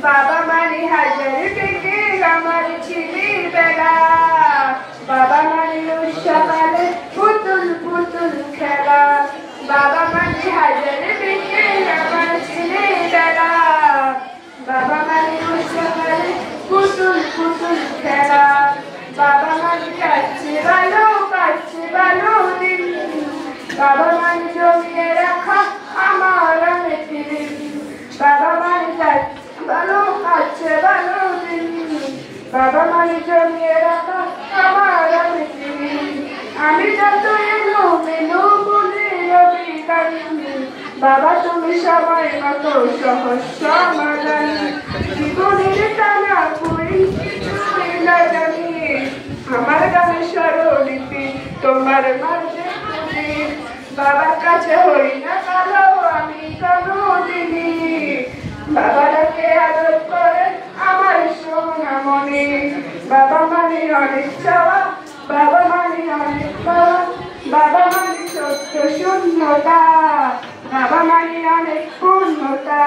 বাবা মানে হাজার বিকেল আমার ছিলির বেলা, বাবা মানে সকালে পুতুল পুতুল খেলা, বাবা মানে হাজার বিকেল আমার ছিলির বেলা, বাবা মানে সকালে পুতুল পুতুল খেলা, বাবা মানে কাছে ভালো দিন, বাবা মানে জমিয়ে রাখা আমার দিন, বাবা মানে ভালো দিন, বাবা মানে জমিয়ে রাখা আমার দিন। আমি যত এলো মেলো বলে রবি কাহিনী, বাবা তুমি সময় মতো সহজ সমাধান, জীবনের টানা করি জানি, আমার গানের স্বরলিপি তোমার মাঝে তুমি, বাবার কাছে হই না কালো আমি কোনো দিনই, বাবাকে আদর করে আমার সোনা মনে, বাবা মানে অনেক চাওয়া, বাবা মানে অনেক পাওয়া, বাবা মানে সত্য শূন্যতা, বাবা মানে অনেক পূর্ণতা।